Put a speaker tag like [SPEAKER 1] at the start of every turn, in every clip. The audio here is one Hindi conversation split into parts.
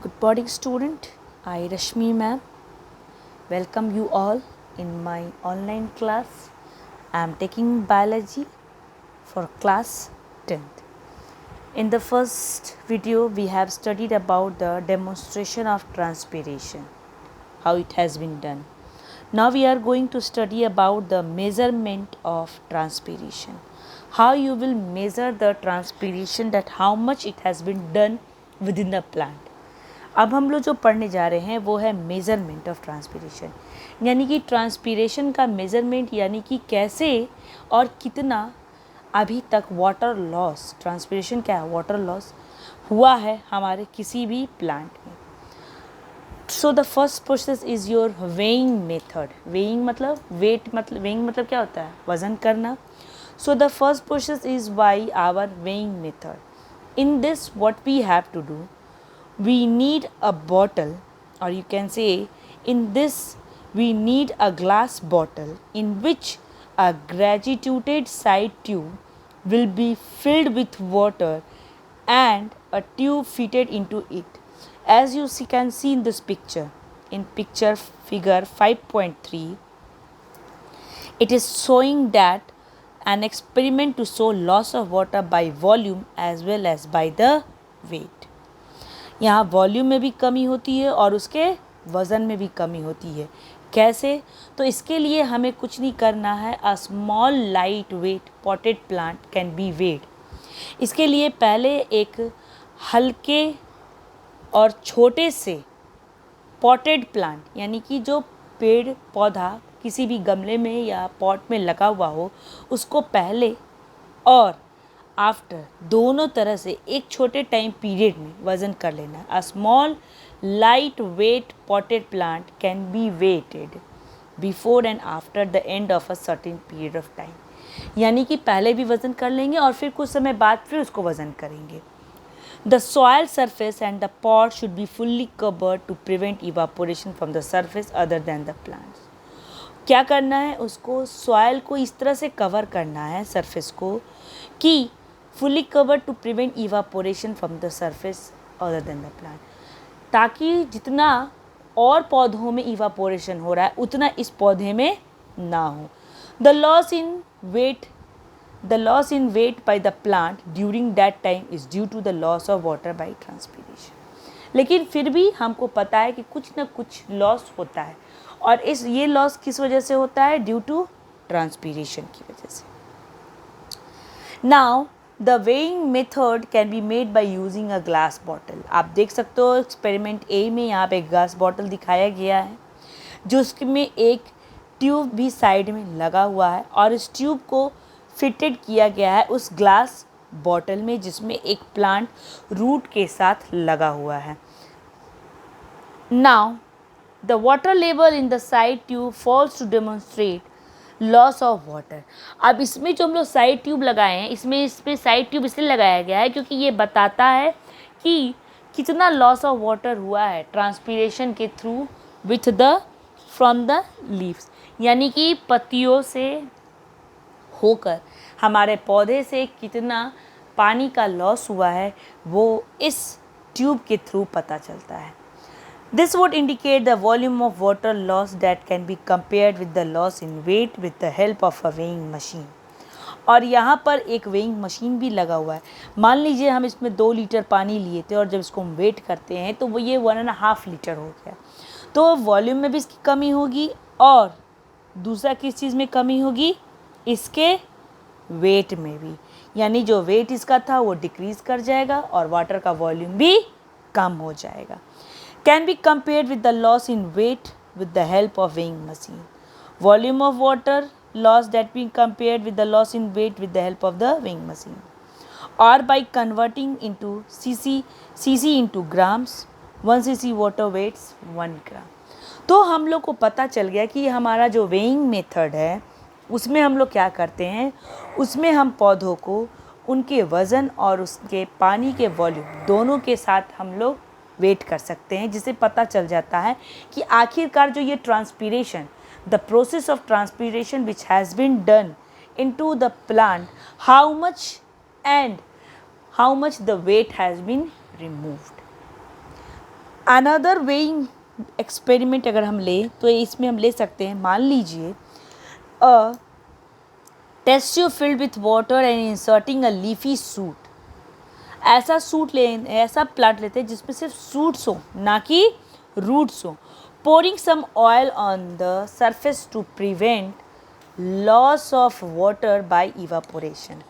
[SPEAKER 1] Good morning, student. I, Rashmi ma'am, welcome you all in my online class. I am taking biology for class 10th. In the first video, we have studied about the demonstration of transpiration, how it has been done. Now we are going to study about the measurement of transpiration. How you will measure the transpiration, that how much it has been done within the plant. अब हम लोग जो पढ़ने जा रहे हैं वो है मेज़रमेंट ऑफ ट्रांसपीरेशन, यानी कि ट्रांसपीरेशन का मेज़रमेंट, यानी कि कैसे और कितना अभी तक वाटर लॉस, ट्रांसपीरेशन क्या है, वाटर लॉस हुआ है हमारे किसी भी प्लांट में. So the first process is your weighing method. Weighing मतलब वेट, मतलब वेइंग मतलब क्या होता है, वज़न करना. So the first process is by our weighing method. In this what we have to do, we need a bottle, or you can say in this we need a glass bottle in which a graduated side tube will be filled with water and a tube fitted into it. As you can see in this picture, in picture figure 5.3, it is showing that an experiment to show loss of water by volume as well as by the weight. यहाँ वॉल्यूम में भी कमी होती है और उसके वज़न में भी कमी होती है. कैसे? तो इसके लिए हमें कुछ नहीं करना है. A small light weight potted plant can be weighed. इसके लिए पहले एक हल्के और छोटे से पॉटेड प्लांट, यानी कि जो पेड़ पौधा किसी भी गमले में या पॉट में लगा हुआ हो, उसको पहले और आफ्टर दोनों तरह से एक छोटे टाइम पीरियड में वज़न कर लेना. A small light weight potted plant can be weighted before and after the end of a certain period of time. यानी कि पहले भी वज़न कर लेंगे और फिर कुछ समय बाद फिर उसको वज़न करेंगे. The soil surface and the pot should be fully covered to prevent evaporation from the surface other than the plants. क्या करना है, उसको सॉयल को इस तरह से कवर करना है, सरफेस को, कि fully covered to prevent evaporation from the surface other than the plant, ताकि जितना और पौधों में इवापोरेशन हो रहा है उतना इस पौधे में ना हो. The loss in weight by the plant during that time is due to the loss of water by transpiration. लेकिन फिर भी हमको पता है कि कुछ ना कुछ लॉस होता है, और ये लॉस किस वजह से होता है, ड्यू टू ट्रांसपीरेशन की वजह से. Now the weighing method can be made by using a glass bottle. आप देख सकते हो एक्सपेरिमेंट ए में यहाँ पे एक ग्लास बॉटल दिखाया गया है, जो उसमें एक ट्यूब भी साइड में लगा हुआ है, और इस ट्यूब को फिटेड किया गया है उस ग्लास बॉटल में जिसमें एक प्लांट रूट के साथ लगा हुआ है. Now the water level in the side tube falls to demonstrate loss of water. अब इसमें जो हम लोग साइड ट्यूब लगाए हैं, इसमें साइड ट्यूब इसलिए लगाया गया है क्योंकि ये बताता है कि कितना लॉस ऑफ वाटर हुआ है ट्रांसपीरेशन के through with the from the leaves, यानी कि पत्तियों से होकर हमारे पौधे से कितना पानी का लॉस हुआ है वो इस ट्यूब के थ्रू पता चलता है. This would indicate the volume of water loss that can be compared with the loss in weight with the help of a weighing machine. और यहाँ पर एक वेइंग मशीन भी लगा हुआ है. मान लीजिए हम इसमें 2 लीटर पानी लिए थे और जब इसको हम वेट करते हैं तो वो ये 1.5 लीटर हो गया. तो वॉल्यूम में भी इसकी कमी होगी और दूसरा किस चीज़ में कमी होगी, इसके वेट में भी, यानी जो वेट इसका था वो डिक्रीज़ कर जाएगा और वाटर का वॉल्यूम भी कम हो जाएगा. Can be compared with the loss in weight with the help of weighing machine. Volume of water loss that being compared with the loss in weight with the help of the weighing machine, or by converting into cc into grams. 1 cc water weighs 1 gram. तो हम लोग को पता चल गया कि हमारा जो वेइंग मेथड है उसमें हम लोग क्या करते हैं, उसमें हम पौधों को उनके वज़न और उसके पानी के वॉल्यूम दोनों के साथ हम लोग वेट कर सकते हैं, जिससे पता चल जाता है कि आखिरकार जो ये transpiration, the process of transpiration which has been done into the plant, how much the weight has been removed. Another weighing experiment अगर हम लें तो इसमें हम ले सकते हैं, मान लीजिए a test tube filled with water and inserting a leafy shoot. ऐसा प्लांट लेते हैं जिसमें सिर्फ सूट्स हो, ना कि रूट्स हो। Pouring some oil on the surface to prevent loss of water by evaporation.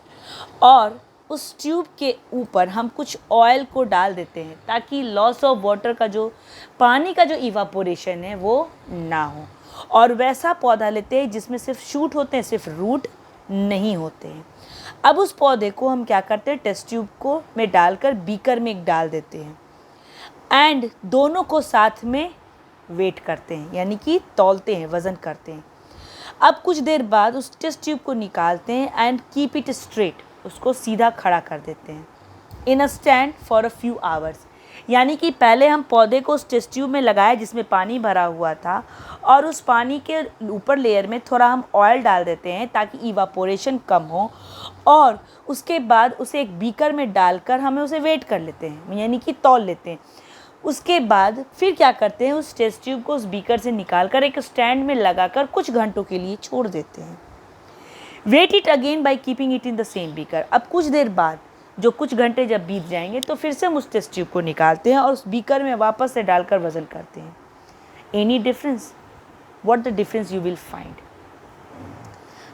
[SPEAKER 1] और उस ट्यूब के ऊपर हम कुछ ऑयल को डाल देते हैं ताकि लॉस ऑफ वाटर का जो पानी का जो इवापोरेशन है वो ना हो। और वैसा पौधा लेते हैं जिसमें सिर्फ शूट होते हैं, सिर्फ रूट नहीं होते हैं। अब उस पौधे को हम क्या करते हैं, टेस्ट ट्यूब को में डालकर बीकर में एक डाल देते हैं एंड दोनों को साथ में वेट करते हैं, यानी कि तौलते हैं, वज़न करते हैं। अब कुछ देर बाद उस टेस्ट ट्यूब को निकालते हैं एंड कीप इट स्ट्रेट, उसको सीधा खड़ा कर देते हैं in a stand for a few hours. यानी कि पहले हम पौधे को उस टेस्ट ट्यूब में लगाए जिसमें पानी भरा हुआ था और उस पानी के ऊपर लेयर में थोड़ा हम ऑयल डाल देते हैं ताकि इवापोरेशन कम हो, और उसके बाद उसे एक बीकर में डालकर हमें उसे वेट कर लेते हैं, यानी कि तौल लेते हैं। उसके बाद फिर क्या करते हैं, उस टेस्ट ट्यूब को उस बीकर से निकालकर एक स्टैंड में लगाकर कुछ घंटों के लिए छोड़ देते हैं। Weight it again by keeping it in the same beaker. अब कुछ देर बाद जो कुछ घंटे जब बीत जाएंगे तो फिर से हम उस टेस्ट ट्यूब को निकालते हैं और उस बीकर में वापस से डालकर वज़न करते हैं। Any difference? What the difference you will find?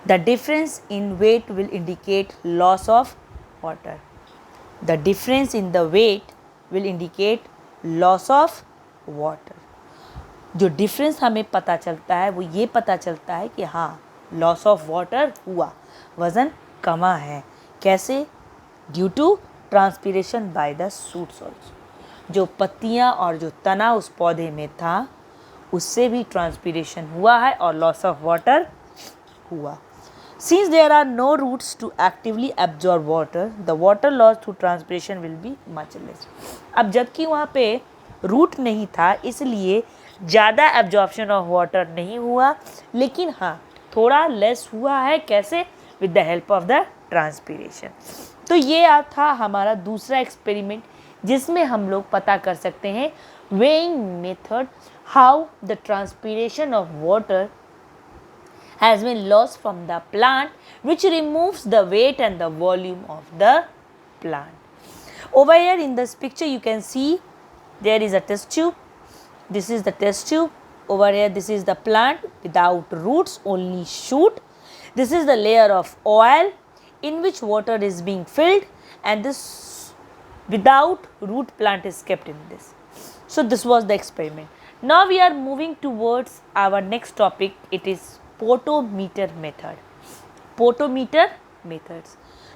[SPEAKER 1] The difference in weight will indicate loss of water. The difference in the weight will indicate loss of water. जो डिफरेंस हमें पता चलता है वो ये पता चलता है कि हाँ, लॉस ऑफ वाटर हुआ, वज़न कमा है। कैसे? Due to transpiration by the shoots also. जो पत्तियाँ और जो तना उस पौधे में था उससे भी ट्रांसपीरेशन हुआ है और लॉस ऑफ वाटर हुआ। Since there are no roots to actively absorb water, the water loss through transpiration will be much less. अब जबकि वहाँ पे रूट नहीं था इसलिए ज़्यादा एब्जॉर्प्शन ऑफ वाटर नहीं हुआ, लेकिन हाँ थोड़ा लेस हुआ है। कैसे? With the help of the transpiration. तो ये था हमारा दूसरा एक्सपेरिमेंट जिसमें हम लोग पता कर सकते हैं weighing method, how the transpiration of water has been lost from the plant, which removes the weight and the volume of the plant. Over here in this picture you can see there is a test tube. This is the test tube. Over here this is the plant without roots, only shoot. This is the layer of oil in which water is being filled, and this without root plant is kept in this. So this was the experiment. Now we are moving towards our next topic. It is potometer method. Potometer methods.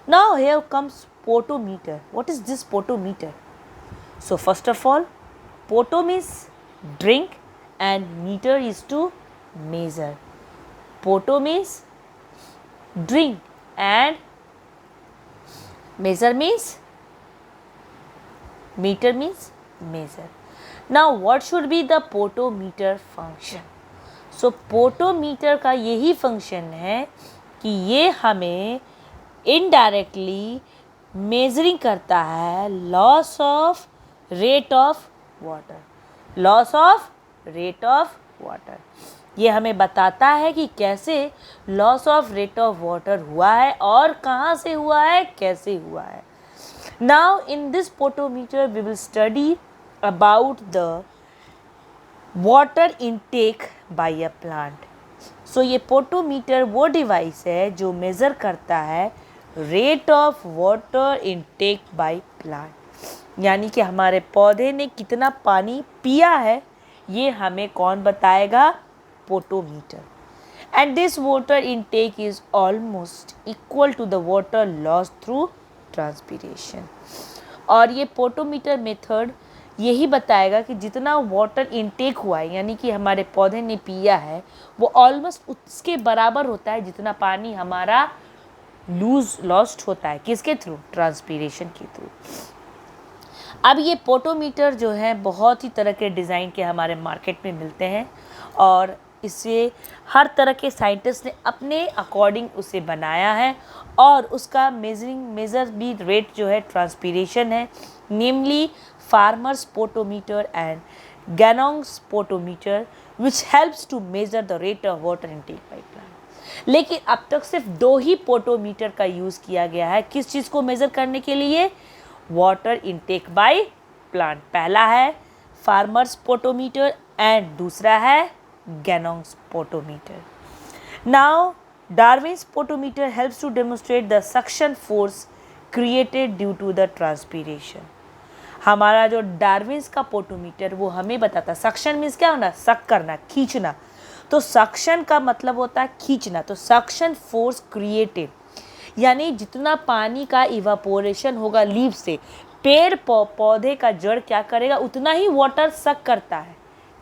[SPEAKER 1] Now here comes potometer. What is this potometer? So first of all, poto means drink and meter is to measure. Poto means drink and measure means meter means measure. Now what should be the potometer function? So potometer का यही फंक्शन है कि ये हमें इनडायरेक्टली मेजरिंग करता है loss of rate of water. Loss of rate of water ये हमें बताता है कि कैसे loss of rate of water हुआ है और कहाँ से हुआ है, कैसे हुआ है। Now in this potometer we will study about the water intake by a plant. So ये पोटोमीटर वो डिवाइस है जो मेज़र करता है rate of water intake by plant, यानी कि हमारे पौधे ने कितना पानी पिया है ये हमें कौन बताएगा? Potometer. And this water intake is almost equal to the water loss through transpiration. और ये पोटोमीटर मेथड यही बताएगा कि जितना वाटर इनटेक हुआ है, यानी कि हमारे पौधे ने पिया है, वो ऑलमोस्ट उसके बराबर होता है जितना पानी हमारा लॉस्ट होता है। किसके थ्रू? ट्रांसपीरेशन के थ्रू। अब ये पोटोमीटर जो है बहुत ही तरह के डिज़ाइन के हमारे मार्केट में मिलते हैं और इसे हर तरह के साइंटिस्ट ने अपने अकॉर्डिंग उसे बनाया है और उसका मेजर भी रेट जो है ट्रांसपीरेशन है, नेमली farmer's potometer and Gannon's potometer, which helps to measure the rate of water intake by plant. लेकिन अब तक सिर्फ 2 ही पोटोमीटर का यूज़ किया गया है किस चीज़ को मेज़र करने के लिए, वाटर इनटेक बाय प्लांट. पहला है फार्मर्स पोटोमीटर एंड दूसरा है Ganong's potometer. Now Darwin's potometer helps to demonstrate the suction force created due to the transpiration. हमारा जो डार्विन्स का पोटोमीटर वो हमें बताता, सक्शन मीन्स क्या होना, सक करना, खींचना. तो सक्शन का मतलब होता है खींचना. तो सक्शन फोर्स क्रिएटेड यानी जितना पानी का इवापोरेशन होगा लीव से, पेड़ पौधे का जड़ क्या करेगा, उतना ही वाटर सक करता है.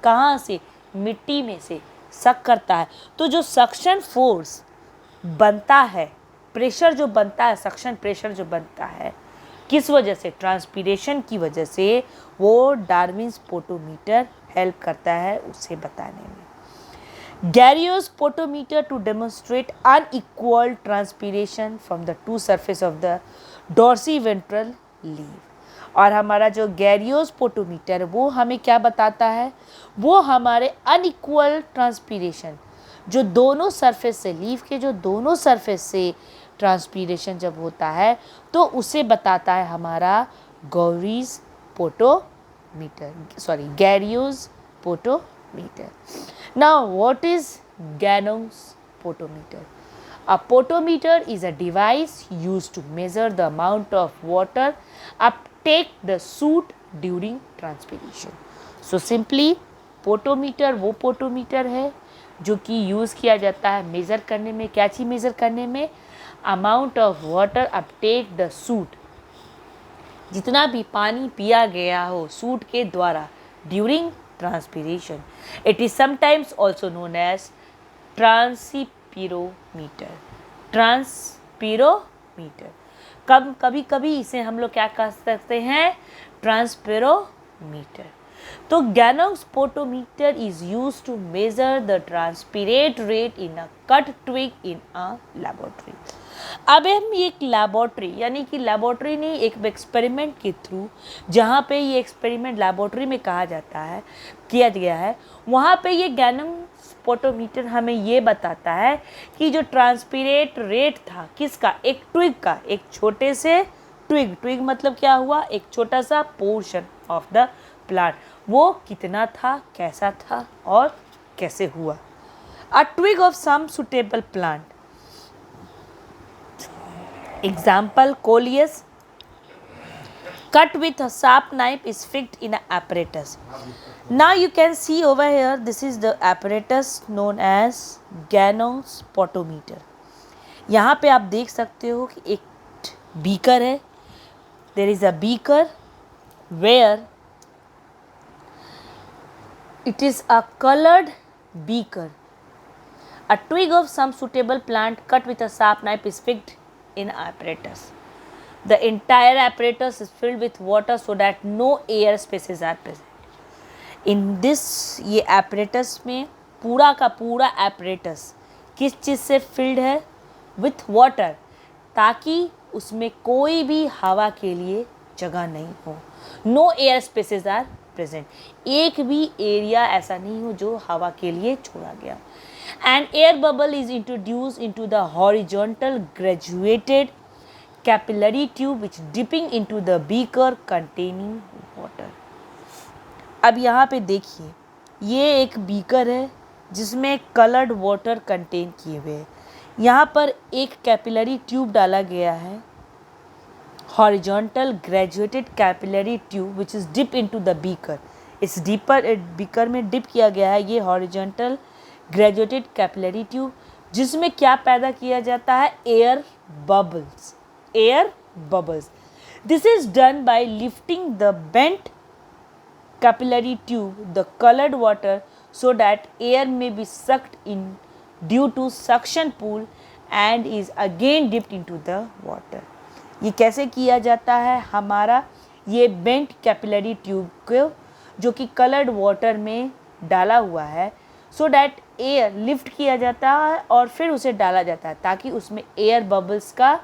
[SPEAKER 1] कहाँ से, मिट्टी में से सक करता है. तो जो सक्शन फोर्स बनता है, प्रेशर जो बनता है, सक्शन प्रेशर जो बनता है, किस वजह से, ट्रांसपीरेशन की वजह से, वो डार्विन्स पोटोमीटर हेल्प करता है उसे बताने में. Garrio's potometer to demonstrate unequal transpiration from the two surface of the dorsiventral leaf. और हमारा जो Garrio's पोटोमीटर वो हमें क्या बताता है, वो हमारे अनइक्वल ट्रांसपीरेशन जो दोनों सरफेस से, लीफ के जो दोनों सरफेस से ट्रांसपीरेशन जब होता है तो उसे बताता है हमारा Garrio's potometer. Now what is Gannon's potometer? A potometer is a device used to measure the amount of water uptake the shoot during transpiration. So simply potometer वो पोटोमीटर है जो कि यूज़ किया जाता है मेज़र करने में, क्या चीज़ मेज़र करने में, amount of water uptake the shoot, जितना भी पानी पिया गया हो सूट के द्वारा during transpiration. It is sometimes also known as transpirometer. Transpirometer कभी कभी इसे हम लोग क्या कह सकते हैं, ट्रांसपीरोमीटर. तो Gannon's potometer is used to measure the transpirate rate in a cut twig in a laboratory. अब हम एक लैबोरेटरी यानी कि लैबोरेटरी नहीं, एक एक्सपेरिमेंट के थ्रू, जहाँ पे ये एक्सपेरिमेंट लैबोरेटरी में कहा जाता है, किया गया है, वहाँ पे ये Gannon's पोटोमीटर हमें ये बताता है कि जो ट्रांसपिरेट रेट था किसका, एक ट्विग का, एक छोटे से ट्विग मतलब क्या हुआ, एक छोटा सा पोर्शन ऑफ द प्लांट, वो कितना था, कैसा था और कैसे हुआ. A twig of some suitable plant, example coleus cut with a sharp knife is fixed in an apparatus. Now you can see over here, this is the apparatus known as Gannon's potometer. यहाँ पे आप देख सकते हो कि एक बीकर है. There is a beaker where it is a colored beaker. A twig of some suitable plant cut with a sharp knife is fixed in apparatus. The entire apparatus is filled with water so that no air spaces are present. In this, ये apparatus में पूरा का पूरा apparatus किस चीज़ से filled है, with water, ताकि उसमें कोई भी हवा के लिए जगह नहीं हो. No air spaces are present. एक भी एरिया ऐसा नहीं हो जो हवा के लिए छोड़ा गया. An air bubble is introduced into the horizontal graduated capillary tube which dipping into the beaker containing water. अब यहाँ पे देखिए, ये एक बीकर है जिसमें कलर्ड वाटर कंटेन किए हुए हैं. यहाँ पर एक कैपिलरी ट्यूब डाला गया है, horizontal graduated capillary tube which is dip into the beaker. इस बीकर में डिप किया गया है ये horizontal graduated capillary tube, जिसमें क्या पैदा किया जाता है, air bubbles. Air bubbles. This is done by lifting the bent capillary tube the colored water so that air may be sucked in due to suction pull and is again dipped into the water. ये कैसे किया जाता है, हमारा ये बेंट कैपिलरी ट्यूब को जो कि कलर्ड वाटर में डाला हुआ है, सो डैट एयर लिफ्ट किया जाता है और फिर उसे डाला जाता है ताकि उसमें एयर बबल्स का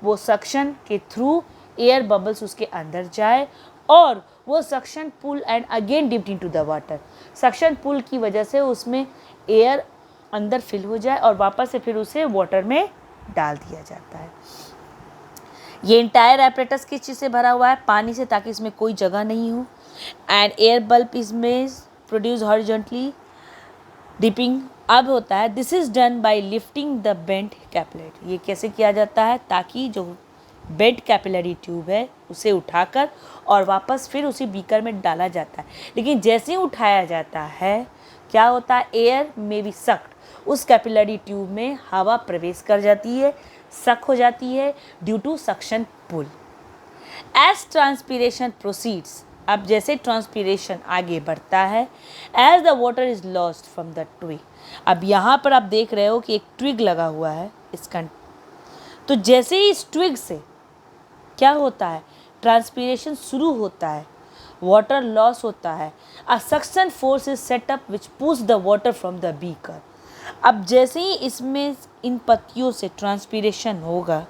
[SPEAKER 1] वो सक्शन के थ्रू एयर बबल्स उसके अंदर जाए और वो suction pull and again dipped into the water. Suction pull की वजह से उसमें एयर अंदर फिल हो जाए और वापस से फिर उसे वाटर में डाल दिया जाता है। ये इंटायर एपरेटस किस चीज़ से भरा हुआ है? पानी से, ताकि इसमें कोई जगह नहीं हो। एंड एयर बल्ब इसमें प्रोड्यूस हॉरिजॉन्टली डिपिंग अब होता है। This is done by lifting the bent capillary. ये कैसे किया जाता है? ताकि जो बेंट कैपिलरी ट्यूब है उसे उठाकर और वापस फिर उसी बीकर में डाला जाता है। लेकिन जैसे ही उठाया जाता है क्या होता है? एयर में बी सक्ड, उस कैपिलरी ट्यूब में हवा प्रवेश कर जाती है, सक हो जाती है due to suction pull. As transpiration proceeds, अब जैसे ट्रांसपीरेशन आगे बढ़ता है, as the water is lost from the twig. अब यहाँ पर आप देख रहे हो कि एक ट्विग लगा हुआ है इसका, तो जैसे ही इस ट्विग से क्या होता है? ट्रांसपीरेशन शुरू होता है, वाटर लॉस होता है। A suction force is set up which push the water from the beaker. अब जैसे ही इसमें इन पत्तियों से ट्रांसपीरेशन होगा,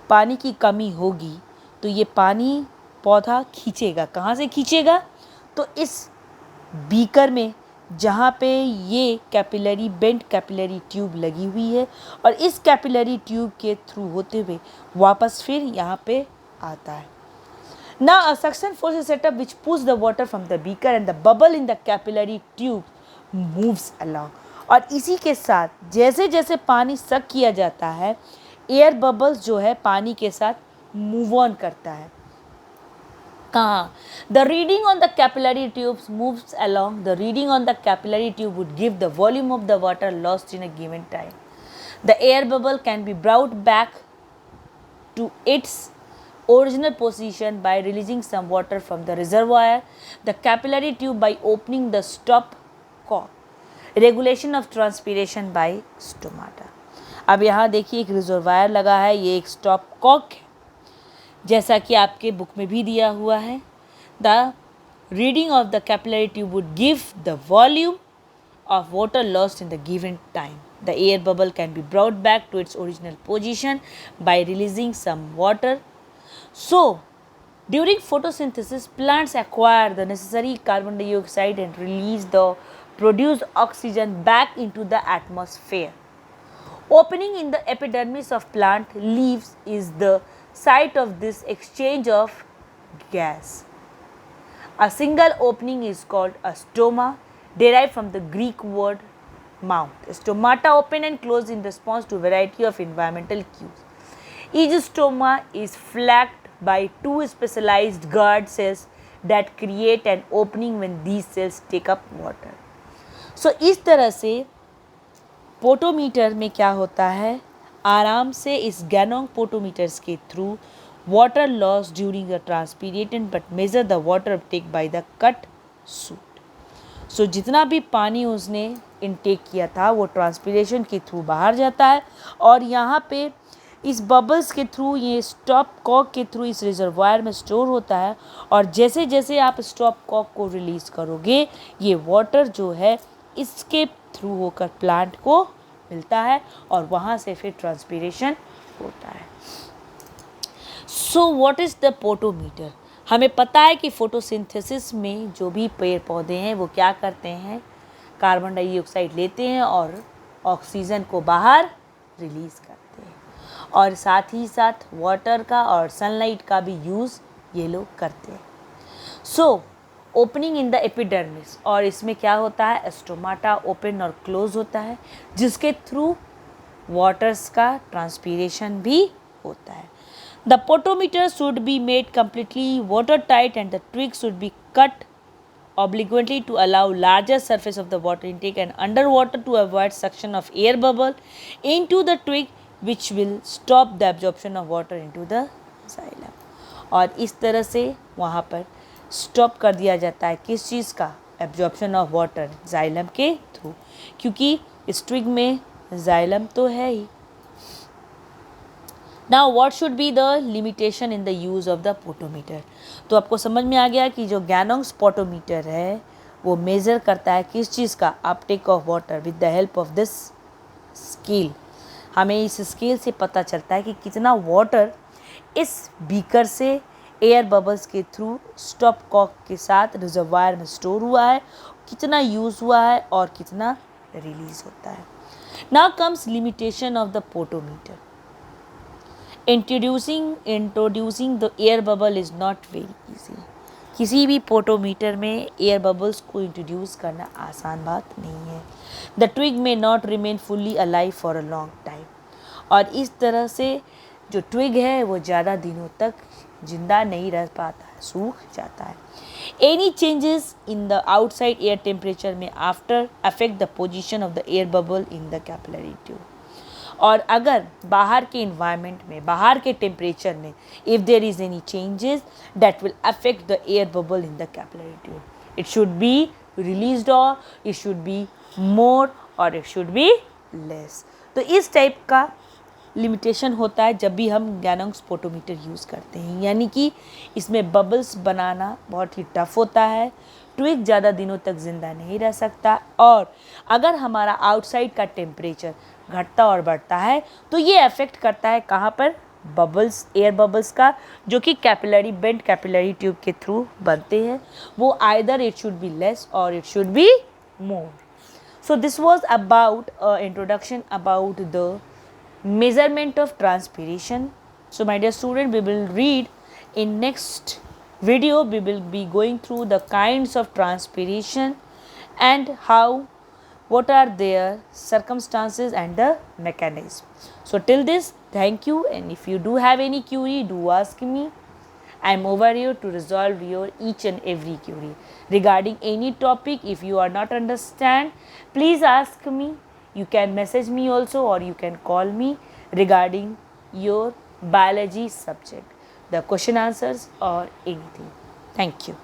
[SPEAKER 1] पानी की कमी होगी, तो ये पानी पौधा खींचेगा। कहाँ से खींचेगा? तो इस बीकर में जहाँ पे ये कैपिलरी बेंट कैपिलरी ट्यूब लगी हुई है, और इस कैपिलरी ट्यूब के थ्रू होते हुए वापस फिर यहाँ पे आता है। Now a suction force is set up which pulls the water from the beaker and the bubble in the capillary tube moves along। और इसी के साथ जैसे जैसे पानी सक किया जाता है, एयर बबल्स जो है पानी के साथ मूव ऑन करता है। कहाँ? The reading on the capillary tubes moves along. The reading on the capillary tube would give the volume of the water lost in a given time. The air bubble can be brought back to its original position by releasing some water from the reservoir. The capillary tube by opening the stop cock. Regulation of transpiration by stomata. अब यहाँ देखिए एक रिजर्वायर लगा है, ये एक स्टॉप कॉक है, जैसा कि आपके बुक में भी दिया हुआ है। The reading of the capillary tube would give the volume of water lost in the given time. The air bubble can be brought back to its original position by releasing some water. So, during photosynthesis, plants acquire the necessary carbon dioxide and release the produced oxygen back into the atmosphere. Opening in the epidermis of plant leaves is the site of this exchange of gas. A single opening is called a stoma, derived from the Greek word mouth. Stomata open and close in response to variety of environmental cues. Each stoma is flanked by two specialized guard cells that create an opening when these cells take up water. So इस तरह से पोटोमीटर में क्या होता है? आराम से इस गैनोंग पोटोमीटर्स के through water loss during the transpiration but measure the water uptake by the cut shoot. सो जितना भी पानी उसने इनटेक किया था वो ट्रांसपीरेशन के थ्रू बाहर जाता है, और यहाँ पे इस बबल्स के थ्रू, ये स्टॉप कॉक के थ्रू इस रिजर्वायर में स्टोर होता है। और जैसे जैसे आप स्टॉप कॉक को रिलीज़ करोगे, ये वाटर जो है इसके थ्रू होकर प्लांट को मिलता है और वहाँ से फिर ट्रांसपीरेशन होता है। So what is the potometer? हमें पता है कि फोटोसिंथेसिस में जो भी पेड़ पौधे हैं वो क्या करते हैं? कार्बन डाइऑक्साइड लेते हैं और ऑक्सीजन को बाहर रिलीज़ करते हैं, और साथ ही साथ वाटर का और सनलाइट का भी यूज़ ये लोग करते हैं। So opening in the epidermis, और इसमें क्या होता है? स्टोमाटा ओपन और क्लोज होता है, जिसके थ्रू वाटर्स का ट्रांसपीरेशन भी होता है। The potometer should be made completely watertight and the twig should be cut obliquely to allow larger surface of the water intake and underwater to avoid suction of air bubble into the twig which will stop the absorption of water into the xylem. और इस तरह से वहाँ पर स्टॉप कर दिया जाता है किस चीज़ का? एब्जॉर्प्शन ऑफ वाटर जाइलम के थ्रू, क्योंकि इस ट्विग में जाइलम तो है ही। Now what should be the limitation in the use of the potometer? तो आपको समझ में आ गया कि जो गैनोंग्स पोटोमीटर है वो मेज़र करता है किस चीज़ का? Uptake of water with the help of this scale. हमें इस स्केल से पता चलता है कि कितना वाटर इस बीकर से एयर बबल्स के थ्रू स्टॉप कॉक के साथ रिजर्वायर में स्टोर हुआ है, कितना यूज़ हुआ है और कितना रिलीज होता है। Now comes limitation of the potometer. Introducing the air bubble is not very easy. किसी भी पोटोमीटर में एयर बबल्स को इंट्रोड्यूस करना आसान बात नहीं है। द ट्विग में not remain fully alive for a long time, और इस तरह से जो ट्विग है वो ज़्यादा दिनों तक जिंदा नहीं रह पाता है, सूख जाता है। Any changes in the outside air temperature में after affect the position of the air bubble in the capillary tube. और अगर बाहर के इन्वायरमेंट में, बाहर के टेम्परेचर में, if there is any changes that will affect the air bubble in the capillary tube, it should be released और इट शुड बी मोर और इट शुड बी लेस। तो इस टाइप का लिमिटेशन होता है जब भी हम गैनोंग स्पोटोमीटर यूज़ करते हैं, यानी कि इसमें बबल्स बनाना बहुत ही टफ होता है, ट्विग ज़्यादा दिनों तक ज़िंदा नहीं रह सकता, और अगर हमारा आउटसाइड का टेम्परेचर घटता और बढ़ता है तो ये अफेक्ट करता है कहाँ पर, बबल्स, एयर बबल्स का, जो कि कैपिलरी बेंट कैपिलरी ट्यूब के थ्रू बनते हैं। वो either it should be less और it should be more. So this was about introduction about the measurement of transpiration. So my dear student, we will read in next video, we will be going through the kinds of transpiration and how, what are their circumstances and the mechanism. So till this, thank you, and if you do have any query, do ask me. I am over here to resolve your each and every query regarding any topic. If you are not understand, please ask me. You can message me also, or you can call me regarding your biology subject, the question answers or anything. Thank you.